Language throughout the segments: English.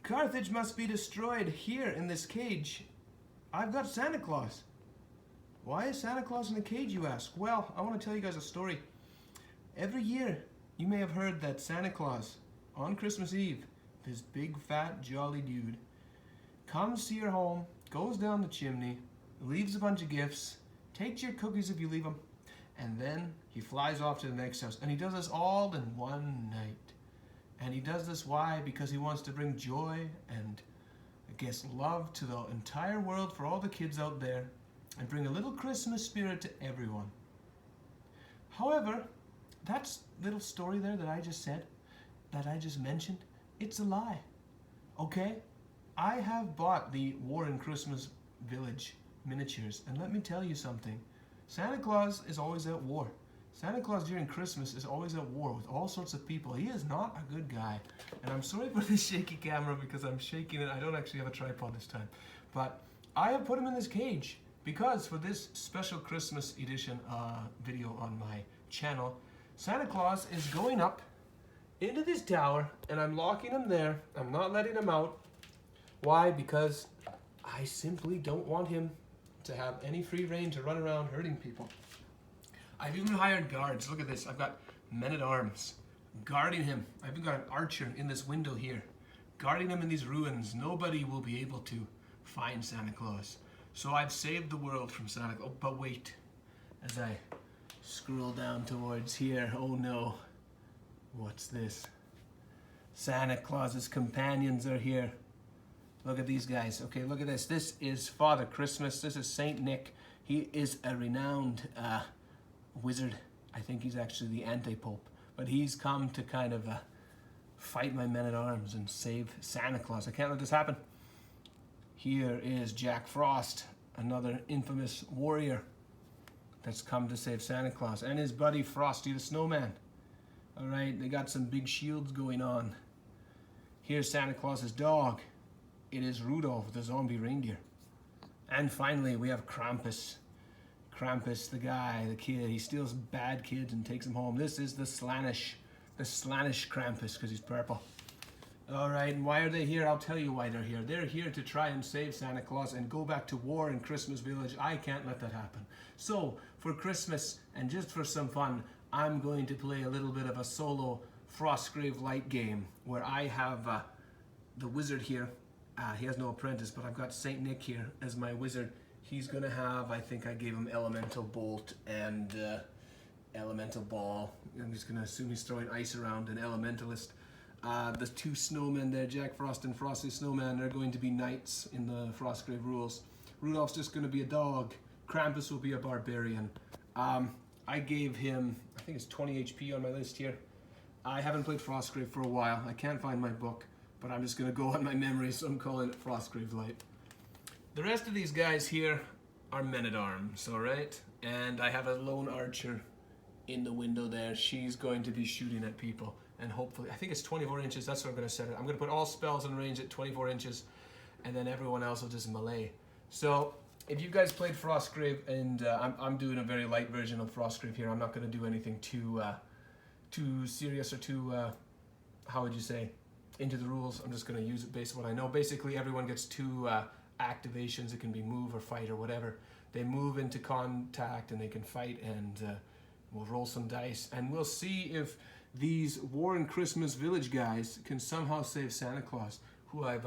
Carthage must be destroyed here in this cage. I've got Santa Claus. Why is Santa Claus in a cage, you ask? Well, I want to tell you guys a story. Every year, you may have heard that Santa Claus, on Christmas Eve, this big, fat, jolly dude, comes to your home, goes down the chimney, leaves a bunch of gifts, takes your cookies if you leave them, and then he flies off to the next house. And he does this all in one night. And he does this why? Because he wants to bring joy and, I guess, love to the entire world for all the kids out there and bring a little Christmas spirit to everyone. However, that little story there that I just said, that I just mentioned, it's a lie. Okay? I have bought the Warren Christmas Village miniatures, and let me tell you something. Santa Claus is always at war. Santa Claus during Christmas is always at war with all sorts of people. He is not a good guy. And I'm sorry for this shaky camera because I'm shaking it. I don't actually have a tripod this time. But I have put him in this cage because for this special Christmas edition video on my channel, Santa Claus is going up into this tower and I'm locking him there. I'm not letting him out. Why? Because I simply don't want him to have any free reign to run around hurting people. I've even hired guards. Look at this. I've got men-at-arms guarding him. I've even got an archer in this window here, guarding him in these ruins. Nobody will be able to find Santa Claus. So I've saved the world from Santa Claus. Oh, but wait, as I scroll down towards here, oh no, what's this? Santa Claus's companions are here. Look at these guys. Okay, look at this. This is Father Christmas. This is Saint Nick. He is a renowned wizard. I think he's actually the anti-pope. But he's come to kind of fight my men-at-arms and save Santa Claus. I can't let this happen. Here is Jack Frost, another infamous warrior that's come to save Santa Claus. And his buddy Frosty the Snowman. All right, they got some big shields going on. Here's Santa Claus's dog. It is Rudolph, the zombie reindeer. And finally, we have Krampus. Krampus, the guy, the kid, he steals bad kids and takes them home. This is the Slanish Krampus, because he's purple. All right, and why are they here? I'll tell you why they're here. They're here to try and save Santa Claus and go back to war in Christmas Village. I can't let that happen. So, for Christmas, and just for some fun, I'm going to play a little bit of a solo Frostgrave lite game, where I have the wizard here. He has no apprentice, but I've got Saint Nick here as my wizard. He's gonna have, I think I gave him Elemental Bolt and Elemental Ball. I'm just gonna assume he's throwing ice around, an Elementalist. The two snowmen there, Jack Frost and Frosty Snowman, are going to be knights in the Frostgrave rules. Rudolph's just gonna be a dog. Krampus will be a barbarian. I gave him, I think it's 20 HP on my list here. I haven't played Frostgrave for a while. I can't find my book, but I'm just gonna go on my memory, so I'm calling it Frostgrave Lite. The rest of these guys here are men-at-arms, all right? And I have a lone archer in the window there. She's going to be shooting at people, and hopefully, I think it's 24 inches, that's what I'm gonna set it. I'm gonna put all spells in range at 24 inches, and then everyone else will just melee. So, if you guys played Frostgrave, and I'm doing a very light version of Frostgrave here, I'm not gonna do anything too serious or too, how would you say, into the rules. I'm just gonna use it based on what I know. Basically, everyone gets two activations. It can be move or fight or whatever. They move into contact and they can fight, and we'll roll some dice and we'll see if these Warren Christmas Village guys can somehow save Santa Claus, who I've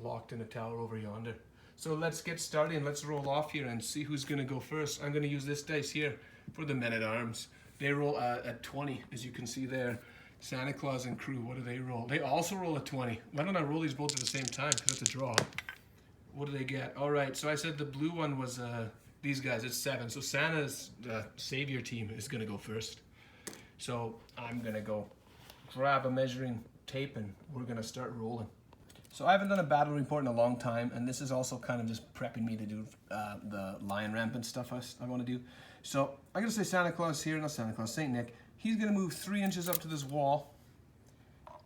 locked in a tower over yonder. So let's get started and let's roll off here and see who's gonna go first. I'm gonna use this dice here for the men-at-arms. They roll at 20, as you can see there. Santa Claus and crew, what do they roll? They also roll a 20. Why don't I roll these both at the same time, because it's a draw. What do they get? All right, so I said the blue one was these guys, it's 7. So Santa's savior team is gonna go first. So I'm gonna go grab a measuring tape and we're gonna start rolling. So I haven't done a battle report in a long time, and this is also kind of just prepping me to do the lion rampant stuff I wanna do. So I'm gonna say Santa Claus here, not Santa Claus, Saint Nick. He's gonna move 3 inches up to this wall.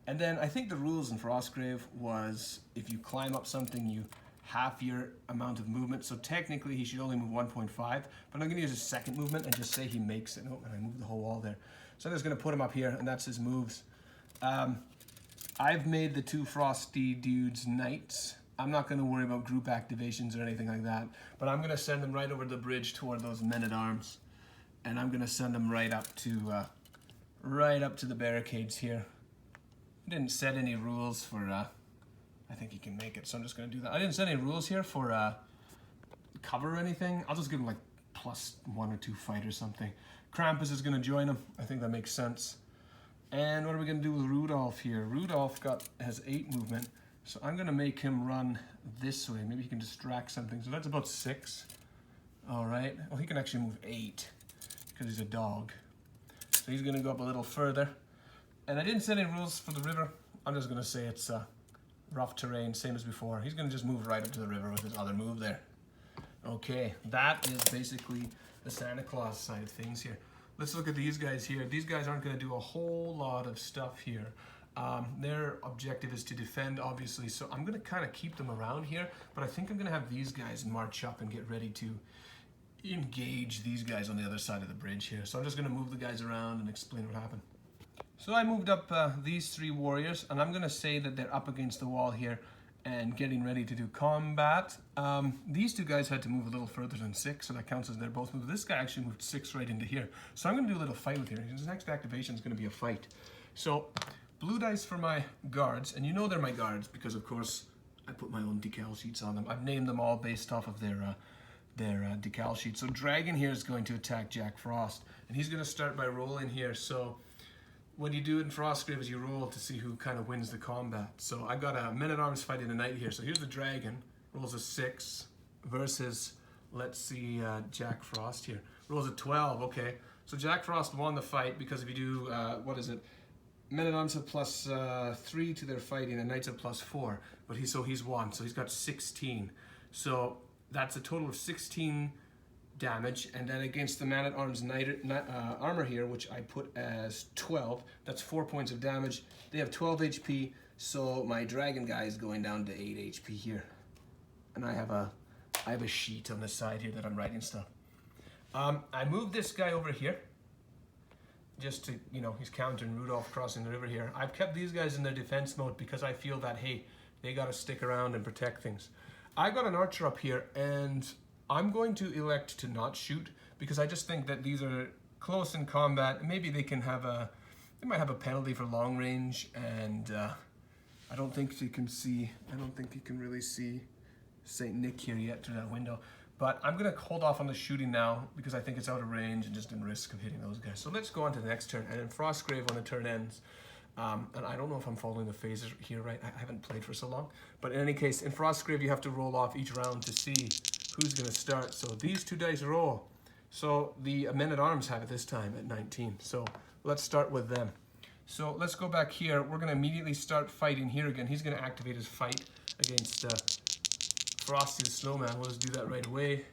And then I think the rules in Frostgrave was if you climb up something, you half your amount of movement. So technically he should only move 1.5, but I'm gonna use a second movement and just say he makes it. Oh, and I moved the whole wall there. So I'm just gonna put him up here, and that's his moves. I've made the two Frosty dudes knights. I'm not going to worry about group activations or anything like that, but I'm going to send them right over the bridge toward those men-at-arms, and I'm going to send them right up to the barricades here. I didn't set any rules for, I think he can make it, so I'm just going to do that. I didn't set any rules here for cover or anything. I'll just give him like +1 or 2 fight or something. Krampus is going to join him. I think that makes sense. And what are we going to do with Rudolph here? Rudolph has 8 movement, so I'm going to make him run this way. Maybe he can distract something. So that's about 6. All right. Well, he can actually move 8 because he's a dog. So he's going to go up a little further. And I didn't set any rules for the river. I'm just going to say it's rough terrain, same as before. He's going to just move right up to the river with his other move there. Okay, that is basically the Santa Claus side of things here. Let's look at these guys here. These guys aren't going to do a whole lot of stuff here. Their objective is to defend, obviously, so I'm going to kind of keep them around here, but I think I'm going to have these guys march up and get ready to engage these guys on the other side of the bridge here. So I'm just going to move the guys around and explain what happened. So I moved up these 3 warriors, and I'm going to say that they're up against the wall here and getting ready to do combat. These 2 guys had to move a little further than 6, so that counts as they're both moved. This guy actually moved 6 right into here. So I'm going to do a little fight with here. His next activation is going to be a fight. So blue dice for my guards, and you know they're my guards because, of course, I put my own decal sheets on them. I've named them all based off of their decal sheet. So Dragon here is going to attack Jack Frost, and he's going to start by rolling here. So what you do in Frostgrave is you roll to see who kind of wins the combat. So I got a men-at-arms fighting a knight here. So here's the Dragon, rolls a 6 versus, let's see, Jack Frost here. Rolls a 12, okay. So Jack Frost won the fight because if you do, what is it? Men-at-arms have +3 to their fighting and knights have +4. But he's won, so he's got 16. So that's a total of 16 damage, and then against the man-at-arms armor here, which I put as 12, that's 4 points of damage. They have 12 HP, so my dragon guy is going down to 8 HP here. And I have a sheet on the side here that I'm writing stuff. I moved this guy over here, just to, you know, he's countering Rudolph crossing the river here. I've kept these guys in their defense mode because I feel that, hey, they gotta stick around and protect things. I got an archer up here, and I'm going to elect to not shoot because I just think that these are close in combat. Maybe they can have they might have a penalty for long range, and I don't think you can really see Saint Nick here yet through that window. But I'm gonna hold off on the shooting now because I think it's out of range and just in risk of hitting those guys. So let's go on to the next turn, and in Frostgrave when the turn ends, and I don't know if I'm following the phases here right. I haven't played for so long. But in any case, in Frostgrave you have to roll off each round to see who's going to start. So these 2 dice roll. So the men-at-arms have it this time at 19. So let's start with them. So let's go back here. We're going to immediately start fighting here again. He's going to activate his fight against Frosty the Snowman. We'll just do that right away.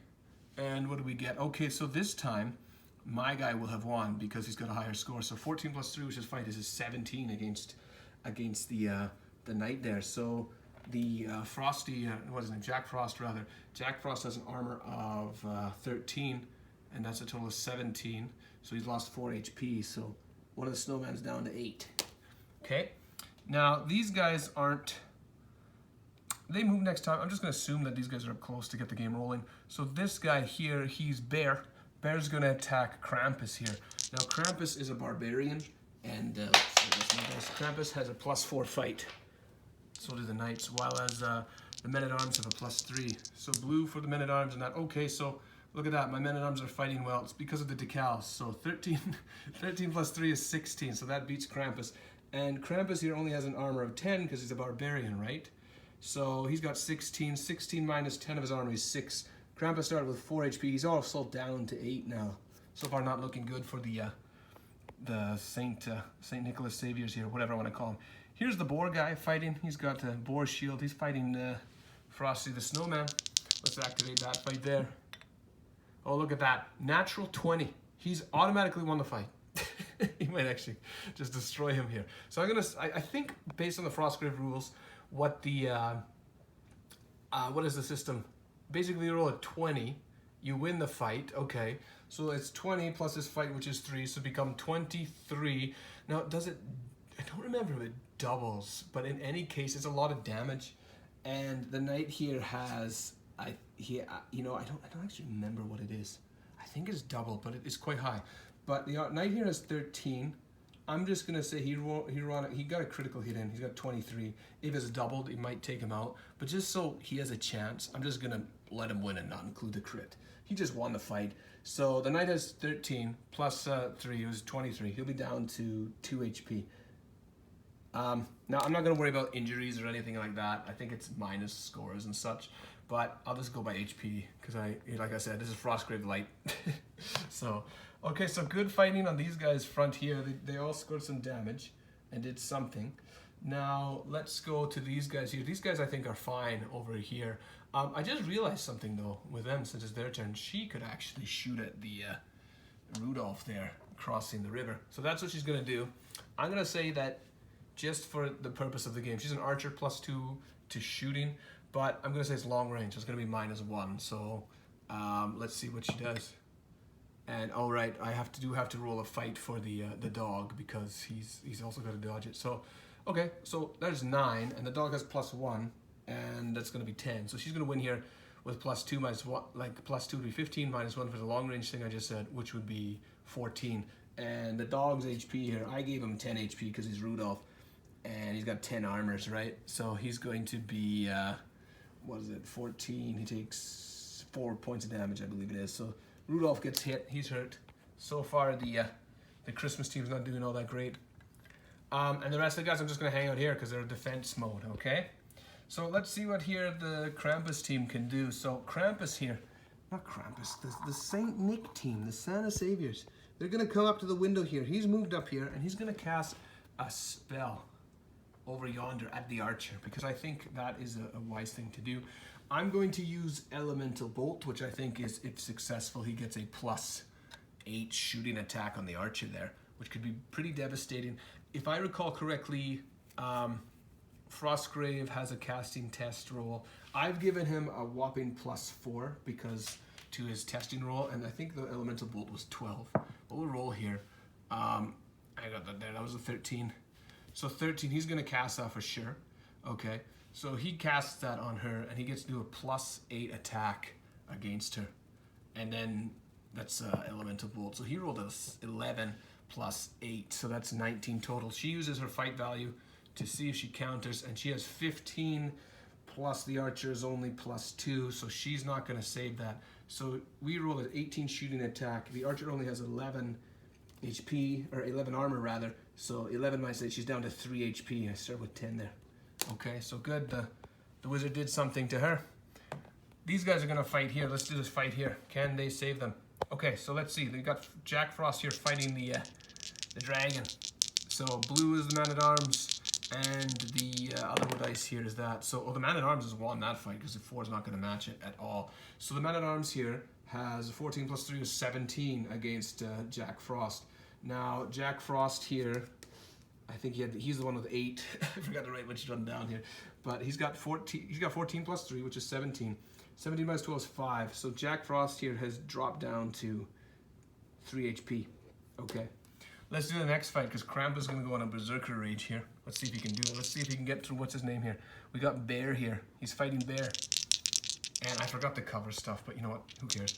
And what do we get? Okay, so this time my guy will have won because he's got a higher score. So 14 + 3, which is fight, is a 17 against the knight there. So the Frosty, what's his name? Jack Frost, rather. Jack Frost has an armor of 13, and that's a total of 17. So he's lost 4 HP. So one of the snowman's down to 8. Okay. Now these guys aren't. They move next time. I'm just going to assume that these guys are up close to get the game rolling. So this guy here, he's Bear. Bear's going to attack Krampus here. Now Krampus is a barbarian, and Krampus has a +4 fight. So do the knights, while as the men-at-arms have a +3. So blue for the men-at-arms and that. Okay, so look at that. My men-at-arms are fighting well. It's because of the decals. So 13 + 3 is 16, so that beats Krampus. And Krampus here only has an armor of 10 because he's a barbarian, right? So he's got 16. 16 minus 10 of his armor is 6. Krampus started with 4 HP. He's also down to 8 now. So far not looking good for the Saint Nicholas Saviors here, whatever I want to call him. Here's the boar guy fighting. He's got a boar shield. He's fighting Frosty the Snowman. Let's activate that fight there. Oh, look at that. Natural 20. He's automatically won the fight. He might actually just destroy him here. So I think based on the Frostgrave rules, what is the system? Basically you roll a 20, you win the fight, okay. So it's 20 plus this fight, which is 3, so become 23. Now does it, I don't remember, but doubles, but in any case, it's a lot of damage. And the knight here has, I don't actually remember what it is. I think it's double, but it is quite high. But the knight here has 13. I'm just gonna say he got a critical hit in. He's got 23. If it's doubled, it might take him out. But just so he has a chance, I'm just gonna let him win and not include the crit. He just won the fight. So the knight has 13 plus 3 is 23. He'll be down to 2 HP. Now I'm not gonna worry about injuries or anything like that. I think it's minus scores and such. But I'll just go by HP because like I said, this is Frostgrave lite. So. Okay, so good fighting on these guys front here. They all scored some damage and did something. Now, let's go to these guys here. These guys, I think, are fine over here. I just realized something, though, with them, since it's their turn. She could actually shoot at the Rudolph there, crossing the river. So that's what she's going to do. I'm going to say that just for the purpose of the game. She's an archer +2 to shooting, but I'm going to say it's long range. It's going to be -1. So let's see what she does. And all right, I have to roll a fight for the dog because he's also got to dodge it. So, okay, so there's 9, and the dog has +1, and that's going to be 10. So she's going to win here with +2 -1, like +2 would be 15 -1 for the long range thing I just said, which would be 14. And the dog's HP here, I gave him 10 HP because he's Rudolph, and he's got 10 armors, right? So he's going to be, what is it, 14. He takes 4 points of damage, I believe it is. So Rudolph gets hit, he's hurt. So far the Christmas team's not doing all that great. And the rest of the guys I'm just gonna hang out here because they're in defense mode, okay? So let's see what here the Krampus team can do. So Krampus here, not Krampus, the Saint Nick team, the Santa Saviors. They're gonna come up to the window here. He's moved up here and he's gonna cast a spell over yonder at the archer because I think that is a wise thing to do. I'm going to use Elemental Bolt, which I think is, if successful, he gets a +8 shooting attack on the archer there, which could be pretty devastating. If I recall correctly, Frostgrave has a casting test roll. I've given him a whopping +4 because to his testing roll, and I think the Elemental Bolt was 12. But we'll roll here. I got that there, that was a 13. So 13, he's gonna cast that for sure, okay? So he casts that on her, and he gets to do a +8 attack against her. And then that's Elemental Bolt. So he rolled a 11 +8, so that's 19 total. She uses her fight value to see if she counters, and she has 15 plus the archer is only +2, so she's not going to save that. So we roll an 18 shooting attack. The archer only has 11 HP, or 11 armor rather, so 11 might say she's down to 3 HP. I start with 10 there. Okay, so good. The wizard did something to her. These guys are gonna fight here. Let's do this fight here. Can they save them? Okay, so let's see. They got Jack Frost here fighting the dragon. So blue is the man-at-arms, and the other dice here is that. So the man-at-arms has won that fight because the 4 is not gonna match it at all. So the man-at-arms here has 14 + 3 is 17 against Jack Frost. Now Jack Frost here, I think he's the one with 8. I forgot to write which run down here. But he's got 14 + 3, which is 17. 17 minus 12 is 5. So Jack Frost here has dropped down to 3 HP. Okay. Let's do the next fight because Krampus is going to go on a berserker rage here. Let's see if he can do it. Let's see if he can get through what's his name here. We got Bear here. He's fighting Bear. And I forgot the cover stuff, but you know what? Who cares?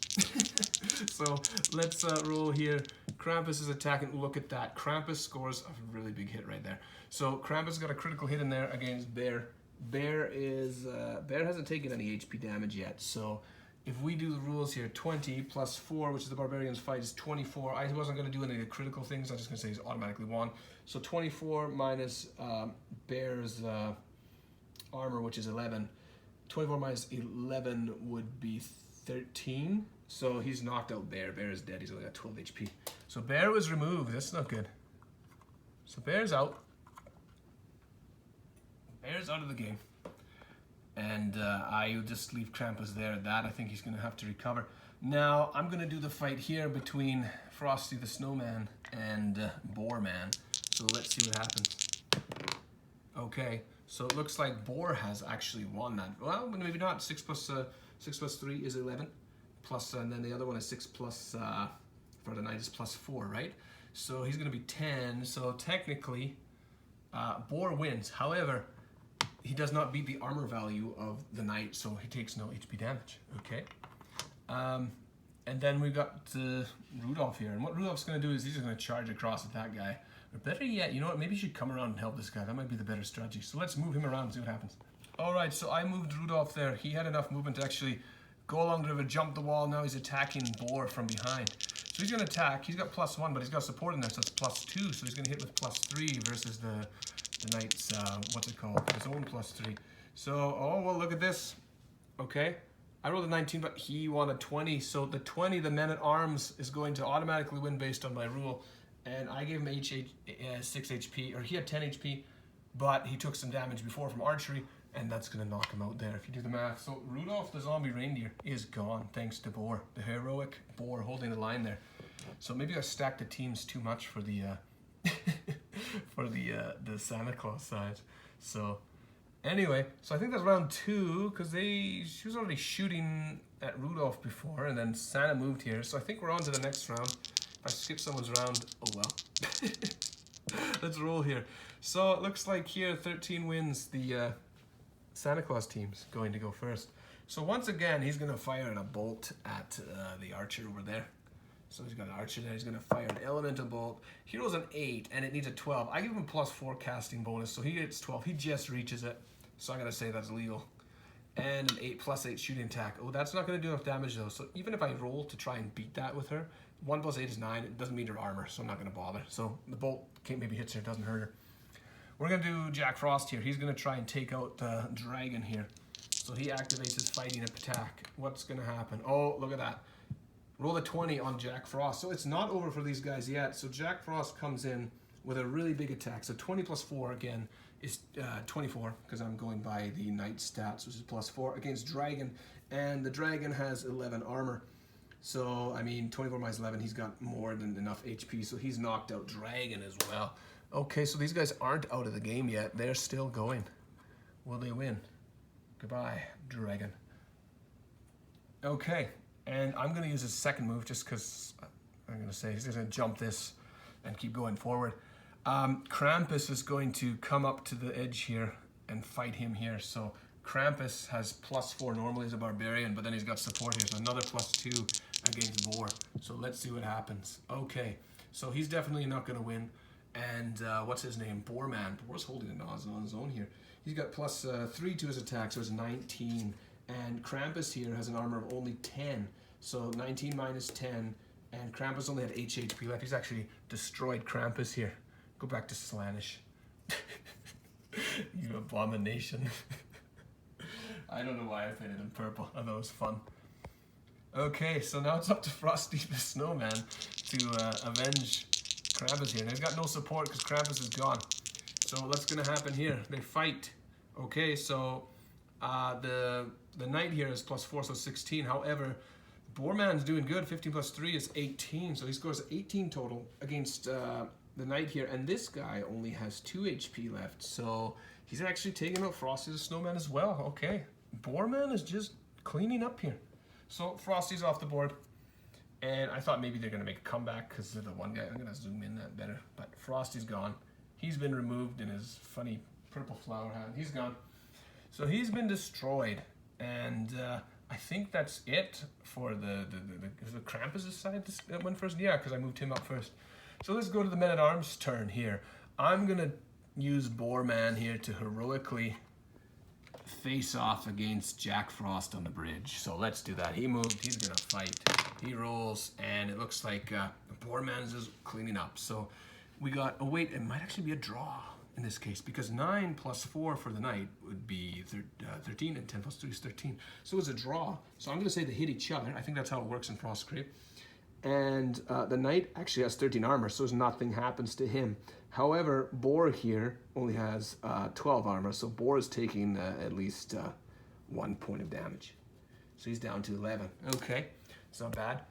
So let's roll here. Krampus is attacking. Look at that. Krampus scores a really big hit right there. So Krampus got a critical hit in there against Bear. Bear hasn't taken any HP damage yet. So if we do the rules here, 20 + 4, which is the Barbarian's fight, is 24. I wasn't going to do any of the critical things. I'm just going to say he's automatically won. So 24 minus Bear's armor, which is 11. 24 minus 11 would be 13. So he's knocked out Bear. Bear is dead. He's only got 12 HP. So Bear was removed. That's not good. So Bear's out. Bear's out of the game. And I'll just leave Krampus there at that. I think he's going to have to recover. Now, I'm going to do the fight here between Frosty the Snowman and Boar Man. So let's see what happens. Okay. So it looks like Boar has actually won that. Well, maybe not. 6 + 3 is 11. Plus, and then the other one is 6 plus, for the knight is +4, right? So he's going to be 10. So technically, Boar wins. However, he does not beat the armor value of the knight, so he takes no HP damage. Okay. And then we've got Rudolph here. And what Rudolph's going to do is he's just going to charge across at that guy. Or better yet, you know what? Maybe you should come around and help this guy. That might be the better strategy. So let's move him around and see what happens. Alright, so I moved Rudolph there. He had enough movement to actually go along the river, jump the wall. Now he's attacking Boar from behind. So he's going to attack. He's got +1, but he's got support in there, so it's +2. So he's going to hit with +3 versus the knight's, what's it called? His own +3. So, oh, well, look at this. Okay. I rolled a 19, but he won a 20. So the 20, the men-at-arms, is going to automatically win based on my rule. And I gave him 6 HP, or he had 10 HP, but he took some damage before from archery, and that's going to knock him out there if you do the math. So Rudolph the zombie reindeer is gone thanks to Boar, the heroic Boar holding the line there. So maybe I stacked the teams too much for the for the Santa Claus side. So anyway, so I think that's round 2 because she was already shooting at Rudolph before, and then Santa moved here. So I think we're on to the next round. If I skip someone's round, oh well. Let's roll here. So it looks like here 13 wins. The Santa Claus team's going to go first. So once again, he's going to fire a bolt at the archer over there. So he's got an archer there. He's going to fire an elemental bolt. He rolls an 8, and it needs a 12. I give him +4 casting bonus, so he gets 12. He just reaches it, so I'm going to say that's legal. And an 8 +8 shooting attack. Oh, that's not going to do enough damage, though. So even if I roll to try and beat that with her, 1 + 8 is 9. It doesn't meet her armor, so I'm not going to bother. So the bolt maybe hits her, doesn't hurt her. We're going to do Jack Frost here. He's going to try and take out the dragon here. So he activates his fighting attack. What's going to happen? Oh, look at that. Roll a 20 on Jack Frost. So it's not over for these guys yet. So Jack Frost comes in with a really big attack. So 20 + 4 again is 24, because I'm going by the knight stats, which is +4 against dragon. And the dragon has 11 armor. So, I mean, 24 minus 11, he's got more than enough HP. So he's knocked out dragon as well. Okay, so these guys aren't out of the game yet. They're still going. Will they win? Goodbye, dragon. Okay, and I'm going to use his second move just because I'm going to say he's going to jump this and keep going forward. Krampus is going to come up to the edge here and fight him here. So Krampus has +4 normally as a barbarian, but then he's got support here. So another +2 against Boar. So let's see what happens. Okay, so he's definitely not going to win. And what's his name? Boarman. Boar's holding it on his own here. He's got +3 to his attack, so it's 19. And Krampus here has an armor of only 10. So 19 minus 10. And Krampus only had 8 HP left. He's actually destroyed Krampus here. Go back to Slanish. You abomination. I don't know why I painted him purple. I thought it was fun. Okay, so now it's up to Frosty the Snowman to avenge Krampus here. And he's got no support because Krampus is gone. So what's going to happen here? They fight. Okay, so the knight here is +4, so 16. However, Boarman's doing good. 15 + 3 is 18. So he scores 18 total against the knight here. And this guy only has 2 HP left. So he's actually taking out Frosty the Snowman as well. Okay, Boarman is just cleaning up here. So Frosty's off the board. And I thought maybe they're going to make a comeback because they're the one guy. I'm going to zoom in that better. But Frosty's gone. He's been removed in his funny purple flower hat. He's gone. So he's been destroyed. And I think that's it for the Krampus' side that went first. Yeah, because I moved him up first. So let's go to the men-at-arms turn here. I'm going to use Boarman here to heroically face off against Jack Frost on the bridge. So let's do that. He moved. He's going to fight. He rolls, and it looks like Boarman's is cleaning up. So we got, oh wait, it might actually be a draw in this case, because 9 + 4 for the knight would be 13, and 10 + 3 is 13. So it's a draw. So I'm going to say they hit each other. I think that's how it works in Frostgrave. And the knight actually has 13 armor, so nothing happens to him. However, Boar here only has 12 armor, so Boar is taking at least 1 point of damage. So he's down to 11. Okay, it's not bad.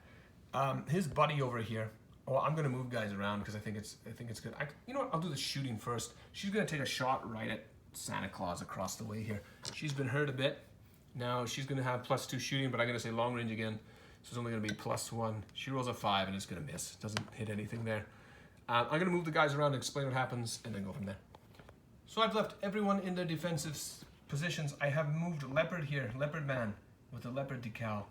His buddy over here. Well, I'm gonna move guys around because I think it's good. You know what? I'll do the shooting first. She's gonna take a shot right at Santa Claus across the way here. She's been hurt a bit. Now she's gonna have +2 shooting, but I'm gonna say long range again. So it's only gonna be +1. She rolls a 5 and it's gonna miss. Doesn't hit anything there. I'm gonna move the guys around and explain what happens and then go from there. So I've left everyone in their defensive positions. I have moved Leopard here, Leopard Man with the Leopard decal.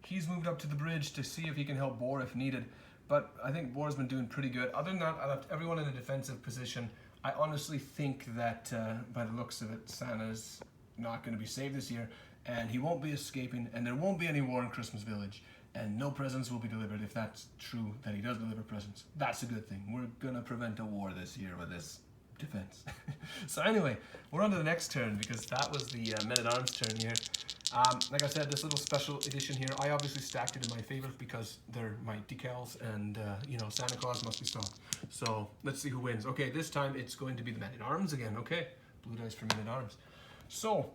He's moved up to the bridge to see if he can help Boar if needed, but I think Boar's been doing pretty good. Other than that, I left everyone in a defensive position. I honestly think that by the looks of it, Santa's not going to be saved this year, and he won't be escaping, and there won't be any war in Christmas Village, and no presents will be delivered if that's true, that he does deliver presents. That's a good thing. We're going to prevent a war this year with this defense. So anyway, we're on to the next turn, because that was the men-at-arms turn here. Like I said, this little special edition here, I obviously stacked it in my favor because they're my decals, and you know, Santa Claus must be stopped. So let's see who wins. Okay, this time it's going to be the men-at-arms again. Okay, blue dice for men-at-arms. So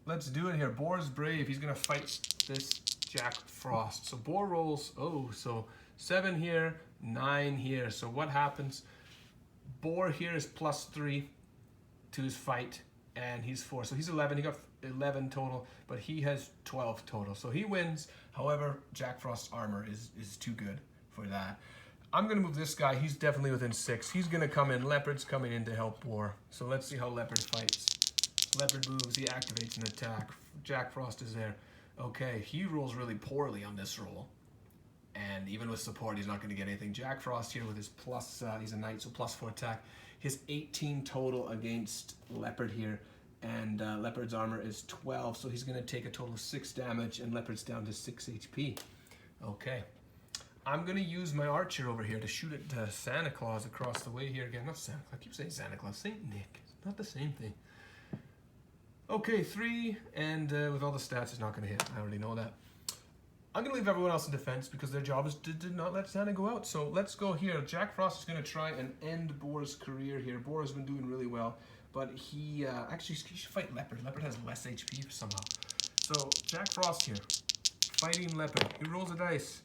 let's do it here. Boar's brave. He's gonna fight this Jack Frost. So Boar rolls, oh, so 7 here, 9 here. So what happens? Boar here is +3 to his fight, and he's 4. So he's 11. He got 11 total, but he has 12 total. So he wins. However, Jack Frost's armor is too good for that. I'm going to move this guy. He's definitely within 6. He's going to come in. Leopard's coming in to help Boar. So let's see how Leopard fights. Leopard moves. He activates an attack. Jack Frost is there. Okay, he rolls really poorly on this roll. And even with support, he's not going to get anything. Jack Frost here with his plus, he's a knight, so +4 attack. His 18 total against Leopard here. And Leopard's armor is 12, so he's going to take a total of 6 damage, and Leopard's down to 6 HP. Okay. I'm going to use my archer over here to shoot at Santa Claus across the way here again. Not Santa Claus, I keep saying Santa Claus. Saint Nick. It's not the same thing. Okay, 3, and with all the stats, it's not going to hit. I already know that. I'm going to leave everyone else in defense because their job is to not let Santa go out. So let's go here. Jack Frost is going to try and end Boar's career here. Boar has been doing really well, but he actually should fight Leopard. Leopard has less HP somehow. So Jack Frost here, fighting Leopard. He rolls a dice,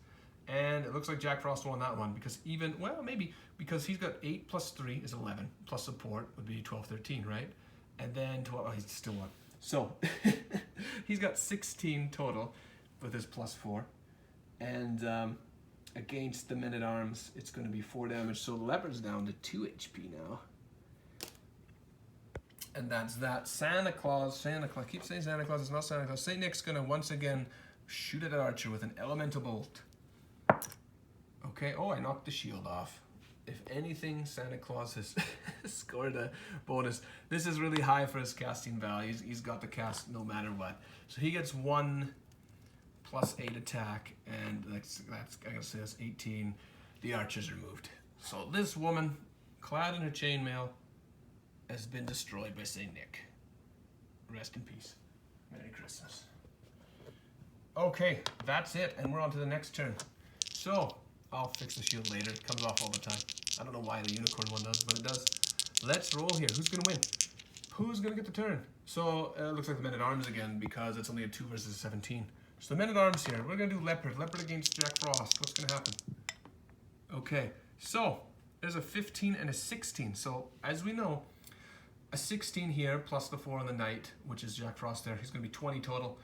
and it looks like Jack Frost won that one because even, well, maybe because he's got 8 plus 3 is 11, plus support would be 12, 13, right? And then 12, oh, he's still won. So he's got 16 total with his +4, and against the men-at-arms it's going to be 4 damage, so the Leopard's down to 2 HP now. And that's that. Santa Claus, I keep saying Santa Claus, it's not Santa Claus. St. Nick's going to once again shoot at Archer with an elemental bolt. Okay, oh, I knocked the shield off. If anything, Santa Claus has scored a bonus. This is really high for his casting value. He's got the cast no matter what. So he gets 1 +8 attack, and that's I gotta say that's 18. The archer's removed. So this woman, clad in her chainmail, has been destroyed by St. Nick. Rest in peace. Merry Christmas. Okay, that's it, and we're on to the next turn. So I'll fix the shield later. It comes off all the time. I don't know why the unicorn one does, but it does. Let's roll here. Who's gonna win? Who's gonna get the turn? So it looks like the men-at-arms again because it's only a 2 versus 17. So the men-at-arms here. We're gonna do Leopard. Leopard against Jack Frost. What's gonna happen? Okay, so there's a 15 and a 16. So as we know, a 16 here plus the 4 on the knight, which is Jack Frost there. He's gonna be 20 total,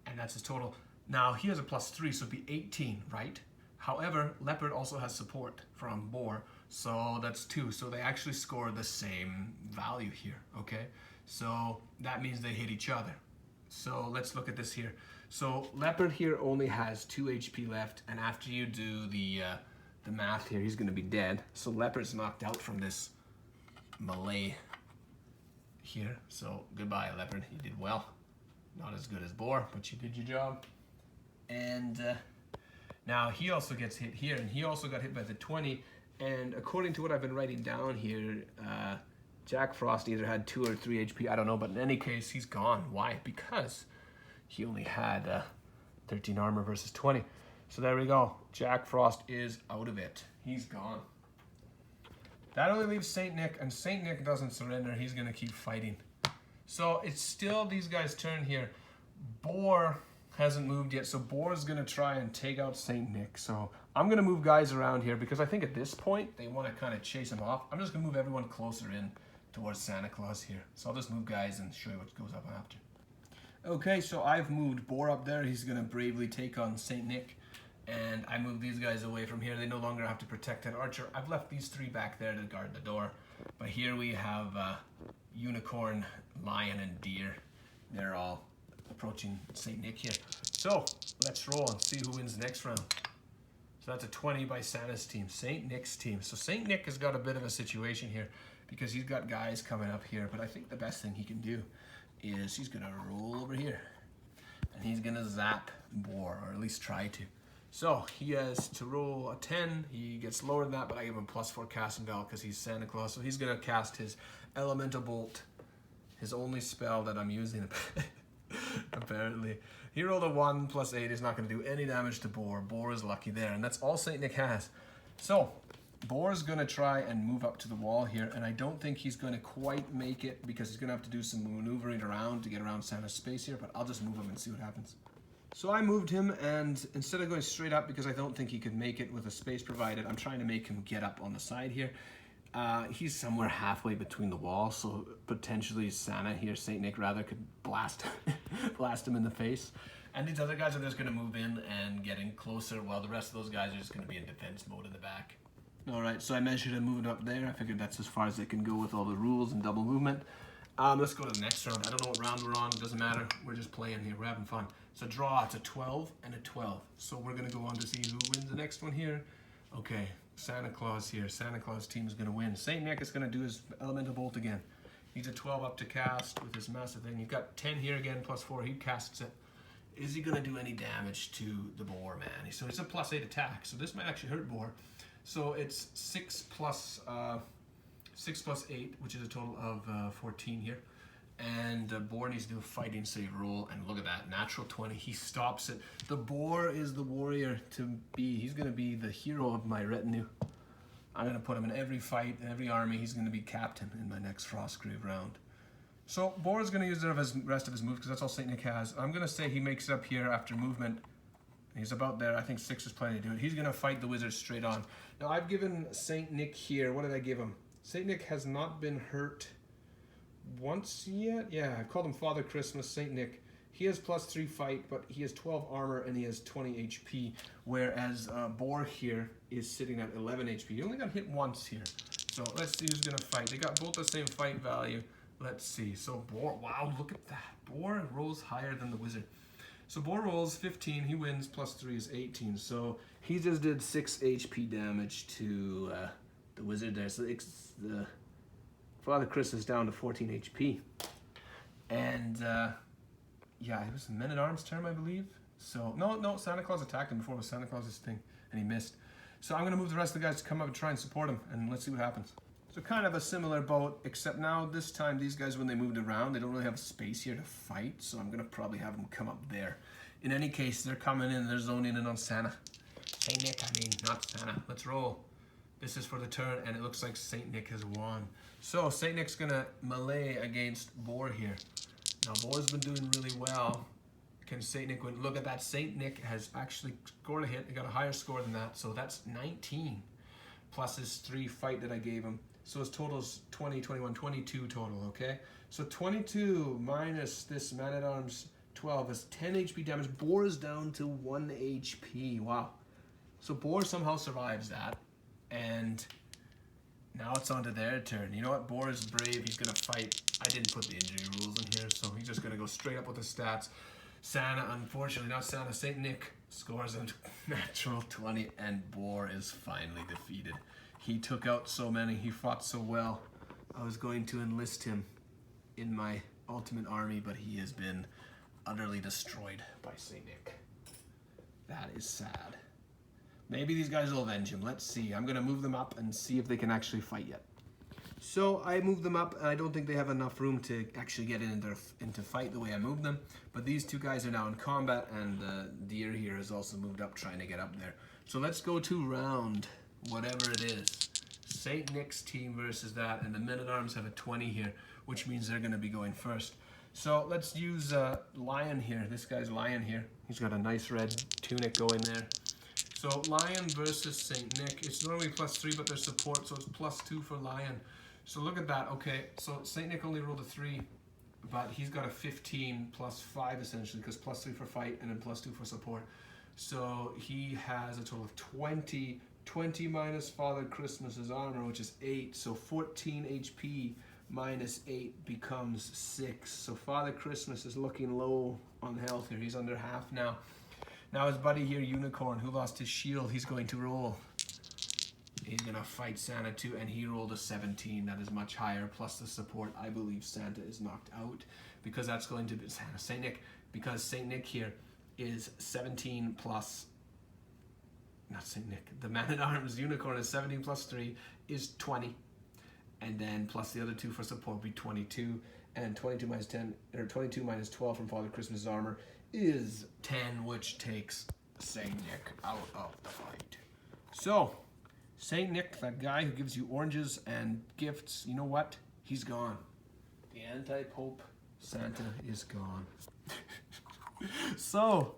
and that's his total. Now he has a +3, so it'd be 18, right? However, Leopard also has support from Boar, so that's 2. So they actually score the same value here, okay? So that means they hit each other. So let's look at this here. So Leopard here only has 2 HP left, and after you do the math here, he's gonna be dead. So Leopard's knocked out from this melee here. So goodbye, Leopard. You did well. Not as good as Boar, but you did your job. And now he also gets hit here, and he also got hit by the 20. And according to what I've been writing down here, Jack Frost either had 2 or 3 HP, I don't know, but in any case, he's gone. Why? Because he only had 13 armor versus 20. So there we go. Jack Frost is out of it. He's gone. That only leaves St. Nick, and St. Nick doesn't surrender. He's going to keep fighting. So it's still these guys' turn here. Boar hasn't moved yet, so Boar's going to try and take out St. Nick. So I'm going to move guys around here because I think at this point they want to kind of chase him off. I'm just going to move everyone closer in towards Santa Claus here. So I'll just move guys and show you what goes up after. Okay, so I've moved Boar up there. He's going to bravely take on St. Nick. And I moved these guys away from here. They no longer have to protect that archer. I've left these 3 back there to guard the door. But here we have unicorn, lion, and deer. They're all approaching St. Nick here. So let's roll and see who wins the next round. So that's a 20 by Santa's team, St. Nick's team. So St. Nick has got a bit of a situation here because he's got guys coming up here, but I think the best thing he can do is he's gonna roll over here and he's gonna zap Boar, or at least try to. So he has to roll a 10. He gets lower than that, but I give him +4 casting val because he's Santa Claus. So he's gonna cast his Elemental Bolt, his only spell that I'm using apparently. He rolled a 1 + 8. He's not going to do any damage to Boar. Boar is lucky there, and that's all St. Nick has. So Boar is going to try and move up to the wall here, and I don't think he's going to quite make it because he's going to have to do some maneuvering around to get around Santa's space here, but I'll just move him and see what happens. So I moved him, and instead of going straight up because I don't think he could make it with the space provided, I'm trying to make him get up on the side here. He's somewhere halfway between the walls, so potentially Santa here, St. Nick rather, could blast him in the face. And these other guys are just going to move in and get in closer, while the rest of those guys are just going to be in defense mode in the back. Alright, so I measured and moved up there. I figured that's as far as it can go with all the rules and double movement. Let's go to the next round. I don't know what round we're on, it doesn't matter. We're just playing here, we're having fun. So draw, it's a 12 and a 12. So we're going to go on to see who wins the next one here. Okay. Santa Claus here. Santa Claus team is going to win. St. Nick is going to do his Elemental Bolt again. He's a 12 up to cast with his massive thing. You've got 10 here again, +4. He casts it. Is he going to do any damage to the Boar, man? So it's a +8 attack. So this might actually hurt Boar. So it's 6 plus 8, which is a total of 14 here. And Boar needs to do a fighting save roll, and look at that, natural 20. He stops it. The Boar is the warrior to be. He's going to be the hero of my retinue. I'm going to put him in every fight, in every army. He's going to be captain in my next Frostgrave round. So Boar is going to use the rest of his moves because that's all St. Nick has. I'm going to say he makes it up here after movement. He's about there. I think 6 is plenty to do it. He's going to fight the wizard straight on. Now I've given St. Nick here. What did I give him? St. Nick has not been hurt once yet. Yeah, I called him Father Christmas, St. Nick. He has +3 fight, but he has 12 armor and he has 20 HP, whereas Boar here is sitting at 11 HP. He only got hit once here. So let's see who's going to fight. They got both the same fight value. Let's see. So Boar, wow, look at that. Boar rolls higher than the wizard. So Boar rolls 15, he wins, +3 is 18. So he just did 6 HP damage to the wizard there. So the Father Chris is down to 14 HP. And yeah, it was Men-at-Arms turn, I believe. So no, Santa Claus attacked him before it was Santa Claus's thing, and he missed. So I'm gonna move the rest of the guys to come up and try and support him, and let's see what happens. So kind of a similar boat, except now this time these guys, when they moved around, they don't really have space here to fight, so I'm gonna probably have them come up there. In any case, they're coming in, they're zoning in on Santa. St. Nick, I mean, not Santa. Let's roll. This is for the turn, and it looks like St. Nick has won. So St. Nick's gonna melee against Boar here. Now Boar's been doing really well. Can St. Nick win? Look at that, St. Nick has actually scored a hit. He got a higher score than that, so that's 19. Plus his 3 fight that I gave him. So his total's 20, 21, 22 total, okay? So 22 minus this Man-at-Arms 12 is 10 HP damage. Boar is down to 1 HP, wow. So Boar somehow survives that, and now it's on to their turn. You know what, Boar is brave, he's gonna fight. I didn't put the injury rules in here, so he's just gonna go straight up with the stats. Santa, unfortunately, not Santa, St. Nick scores a natural 20, and Boar is finally defeated. He took out so many, he fought so well. I was going to enlist him in my ultimate army, but he has been utterly destroyed by St. Nick. That is sad. Maybe these guys will avenge him. Let's see. I'm going to move them up and see if they can actually fight yet. So I moved them up, and I don't think they have enough room to actually get into fight the way I moved them. But these two guys are now in combat, and Deer here has also moved up trying to get up there. So let's go to round whatever it is. St. Nick's team versus that, and the Men-at-Arms have a 20 here, which means they're going to be going first. So let's use Lion here. This guy's Lion here. He's got a nice red tunic going there. So Lion versus St. Nick. It's normally +3, but there's support, so it's +2 for Lion. So look at that. Okay, so St. Nick only rolled a 3, but he's got a 15 +5 essentially, because +3 for fight and then +2 for support. So he has a total of 20 20 minus Father Christmas's armor, which is 8. So 14 HP minus 8 becomes 6. So Father Christmas is looking low on health here. He's under half now. Now his buddy here, Unicorn, who lost his shield, he's going to roll. He's going to fight Santa too, and he rolled a 17. That is much higher, plus the support. I believe Santa is knocked out, because that's going to be St. Nick, because St. Nick here is 17 plus, not St. Nick, the Man-at-Arms Unicorn is 17 plus 3 is 20. And then plus the other 2 for support will be 22. And 22 minus 10, or 22 minus 12 from Father Christmas's armor is 10, which takes St. Nick out of the fight. So, St. Nick, that guy who gives you oranges and gifts, you know what? He's gone. The anti-Pope Santa is gone. So,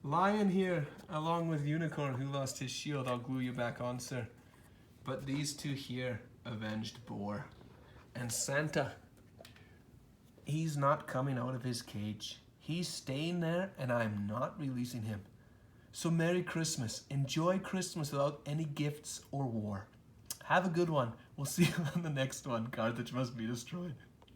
Lion here, along with Unicorn, who lost his shield. I'll glue you back on, sir. But these two here avenged Boar. And Santa, he's not coming out of his cage. He's staying there, and I'm not releasing him. So Merry Christmas. Enjoy Christmas without any gifts or war. Have a good one. We'll see you on the next one. Carthage must be destroyed.